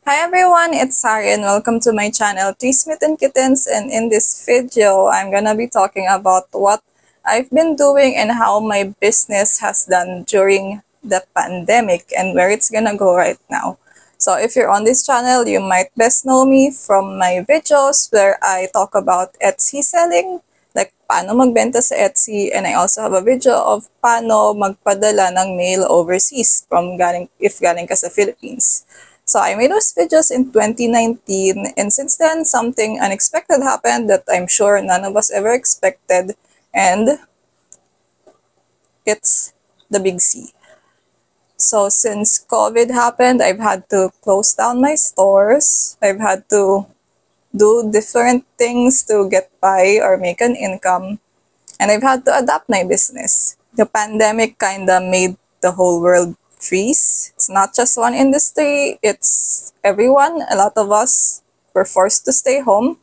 Hi everyone, it's Sari and welcome to my channel, Three Smitten Kittens, and in this video, I'm gonna be talking about what I've been doing and how my business has done during the pandemic and where it's gonna go right now. So if you're on this channel, you might best know me from my videos where I talk about Etsy selling, like paano magbenta sa Etsy, and I also have a video of paano magpadala ng mail overseas if galing ka sa Philippines. So I made those videos in 2019, and since then, something unexpected happened that I'm sure none of us ever expected, and it's the big C. So since COVID happened, I've had to close down my stores. I've had to do different things to get by or make an income, and I've had to adapt my business. The pandemic kinda made the whole world freeze. It's not just one industry, it's everyone. A lot of us were forced to stay home.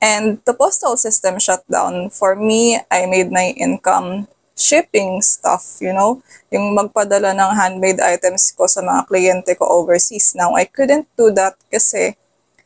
And the postal system shut down. For me, I made my income shipping stuff, yung magpadala ng handmade items ko sa mga kliyente ko overseas. Now, I couldn't do that kasi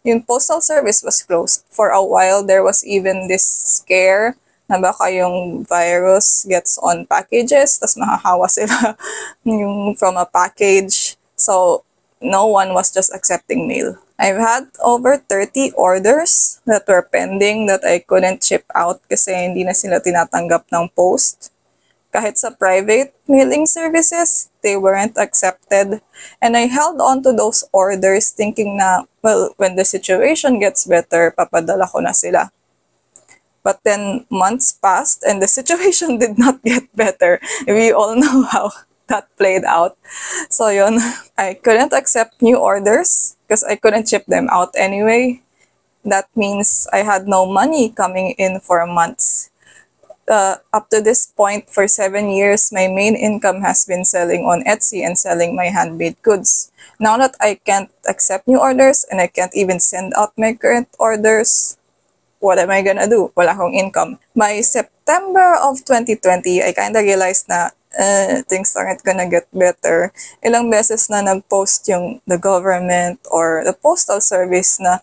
yung postal service was closed. For a while, there was even this scare na baka yung virus gets on packages, tas mahahawa sila yung from a package. So, no one was just accepting mail. I've had over 30 orders that were pending that I couldn't ship out kasi hindi na sila tinatanggap ng post. Kahit sa private mailing services, they weren't accepted. And I held on to those orders thinking na, well, when the situation gets better, papadala ko na sila. But then months passed and the situation did not get better. We all know how that played out. So yun, I couldn't accept new orders because I couldn't ship them out anyway. That means I had no money coming in for months. Up to this point, for 7 years, my main income has been selling on Etsy and selling my handmade goods. Now that I can't accept new orders and I can't even send out my current orders, what am I gonna do? Wala akong income. By September of 2020, I kinda realized na things aren't gonna get better. Ilang beses na nag-post the government or the postal service na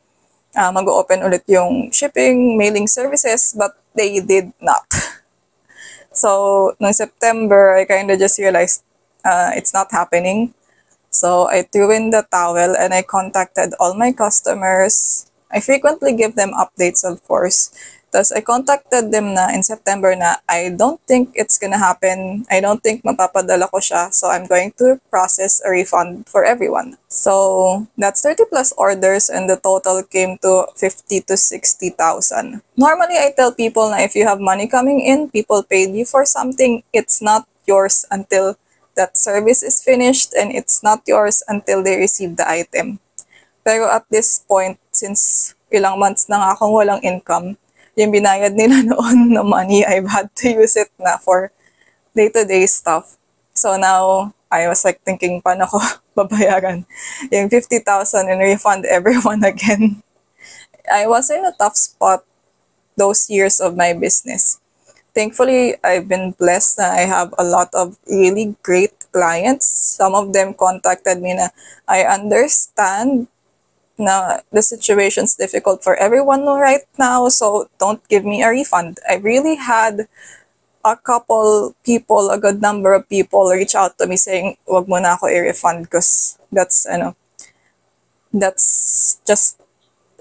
mag-open ulit yung shipping, mailing services, but they did not. So, noong September, I kinda just realized it's not happening. So, I threw in the towel and I contacted all my customers. I frequently give them updates, of course. Tapos, I contacted them na in September na I don't think it's gonna happen. I don't think mapapadala ko siya. So, I'm going to process a refund for everyone. So, that's 30 plus orders and the total came to 50 to 60,000. Normally, I tell people na if you have money coming in, people paid you for something, it's not yours until that service is finished and it's not yours until they receive the item. Pero at this point, since ilang months na nga akong walang income, yung binayad nila noon na money, I've had to use it na for day-to-day stuff. So now, I was like thinking, paano ko babayaran yung 50,000 and refund everyone again. I was in a tough spot those years of my business. Thankfully, I've been blessed that I have a lot of really great clients. Some of them contacted me na, I understand na the situation's difficult for everyone right now, so don't give me a refund. I really had a couple people, a good number of people reach out to me saying, wag mo na ako i-refund because that's just,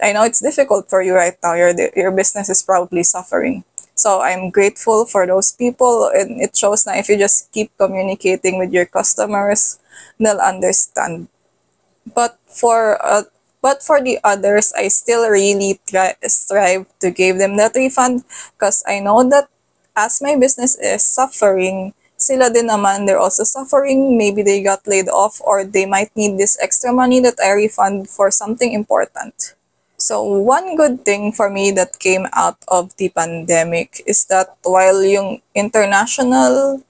I know it's difficult for you right now. Your business is probably suffering. So I'm grateful for those people, and it shows na if you just keep communicating with your customers, they'll understand. But for the others, I still really strive to give them that refund because I know that as my business is suffering, sila din naman, they're also suffering. Maybe they got laid off or they might need this extra money that I refund for something important. So one good thing for me that came out of the pandemic is that while yung international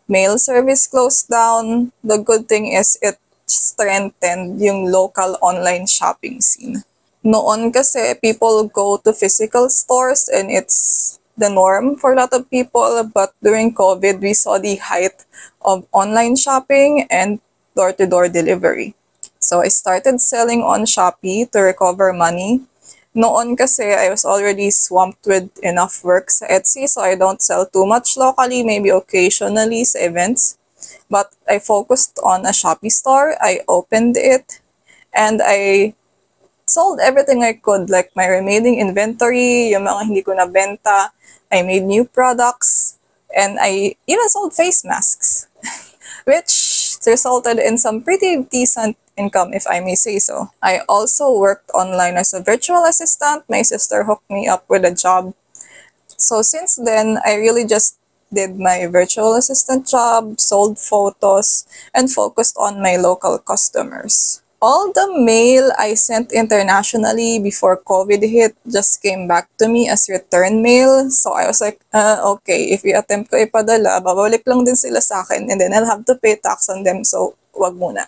mail service closed down, the good thing is it strengthened yung local online shopping scene. Noon kasi people go to physical stores and it's the norm for a lot of people, but during COVID, we saw the height of online shopping and door-to-door delivery. So I started selling on Shopee to recover money. Noon kasi I was already swamped with enough work sa Etsy, so I don't sell too much locally, maybe occasionally sa events. But I focused on a Shopee store. I opened it and I sold everything I could, like my remaining inventory, yung mga hindi ko nabenta. I made new products, and I even sold face masks, which resulted in some pretty decent income, if I may say so. I also worked online as a virtual assistant. My sister hooked me up with a job. So since then, I really just did my virtual assistant job, sold photos, and focused on my local customers. All the mail I sent internationally before COVID hit just came back to me as return mail. So I was like, okay, if i-attempt ko ipadala, babalik lang din sila sa akin and then I'll have to pay tax on them. So wag muna.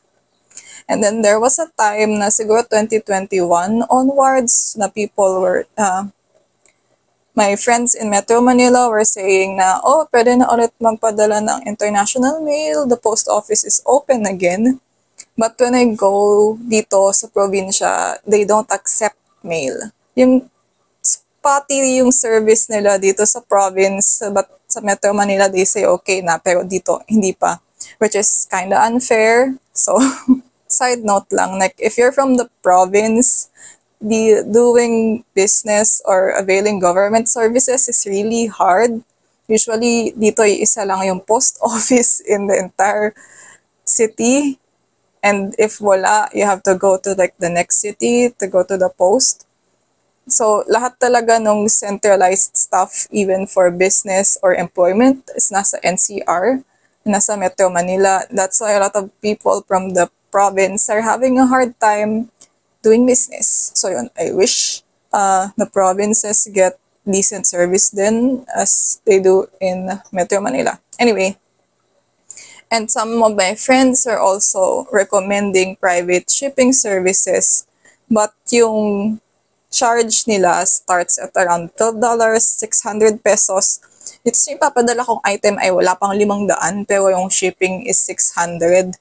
And then there was a time na siguro 2021 onwards na people were, my friends in Metro Manila were saying na, oh, pwede na ulit magpadala ng international mail. The post office is open again. But when I go dito sa probinsya, they don't accept mail. Yung spotty yung service nila dito sa province, but sa Metro Manila, they say okay na, pero dito, hindi pa. Which is kinda unfair. So, side note lang, like, if you're from the province, doing business or availing government services is really hard. Usually, dito isa lang yung post office in the entire city. And if wala, you have to go to like the next city to go to the post. So, lahat talaga nung centralized stuff, even for business or employment, is nasa NCR, nasa Metro Manila. That's why a lot of people from the province are having a hard time doing business. So, yun, I wish the provinces get decent service then as they do in Metro Manila. Anyway, and some of my friends are also recommending private shipping services. But yung charge nila starts at around $12, 600 pesos. It's yung papadala kong item ay wala pang 500, pero yung shipping is 600.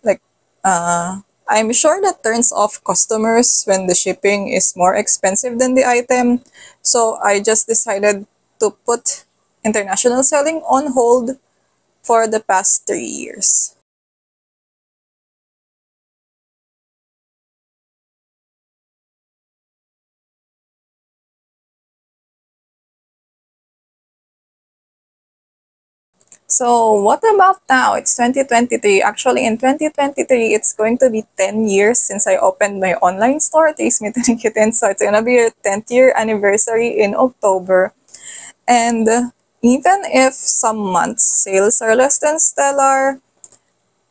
Like, I'm sure that turns off customers when the shipping is more expensive than the item. So I just decided to put international selling on hold for the past 3 years. So what about now? It's 2023. Actually, in 2023, it's going to be 10 years since I opened my online store, Taste Me Kitten. So it's gonna be your 10th year anniversary in October. And even if some months sales are less than stellar,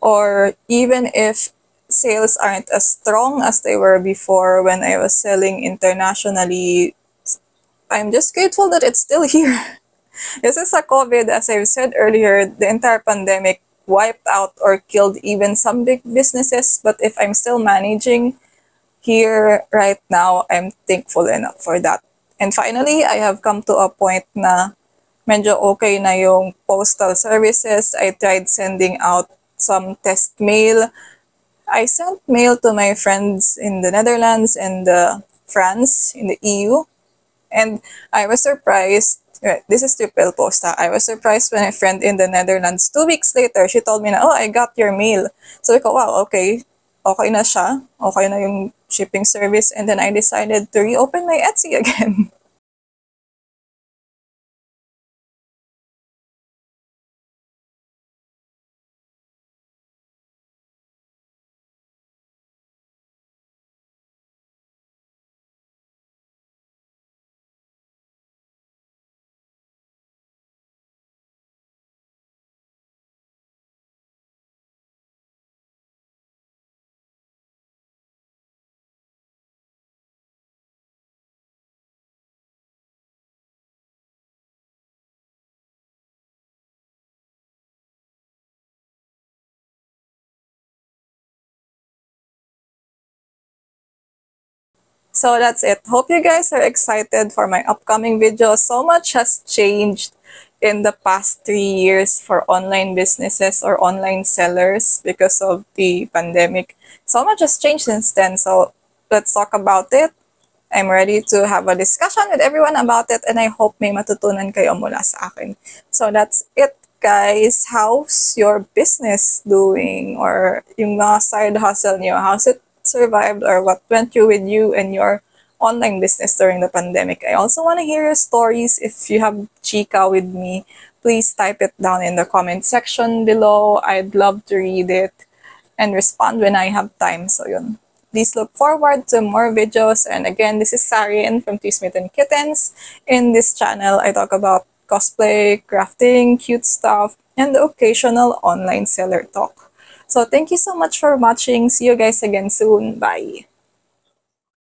or even if sales aren't as strong as they were before when I was selling internationally, I'm just grateful that it's still here. This is a COVID, as I've said earlier, the entire pandemic wiped out or killed even some big businesses. But if I'm still managing here right now, I'm thankful enough for that. And finally, I have come to a point na medyo okay na yung postal services. I tried sending out some test mail. I sent mail to my friends in the Netherlands and France in the EU. And I was surprised. This is triple posta. I was surprised when a friend in the Netherlands, 2 weeks later, she told me na, oh, I got your mail. So I go, wow, okay. Okay na siya. Okay na yung shipping service. And then I decided to reopen my Etsy again. So that's it. Hope you guys are excited for my upcoming video. So much has changed in the past 3 years for online businesses or online sellers because of the pandemic. So much has changed since then. So let's talk about it. I'm ready to have a discussion with everyone about it, and I hope may matutunan kayo mula sa akin. So that's it, guys. How's your business doing? Or yung mga side hustle niyo, how's it survived, or what went through with you and your online business during the pandemic? I also want to hear your stories. If you have chika with me, please type it down in the comment section below. I'd love to read it and respond when I have time. So yun. Please look forward to more videos. And again, this is Sarin from Twismith and Kittens. In this channel, I talk about cosplay, crafting, cute stuff, and the occasional online seller talk. So thank you so much for watching. See you guys again soon. Bye!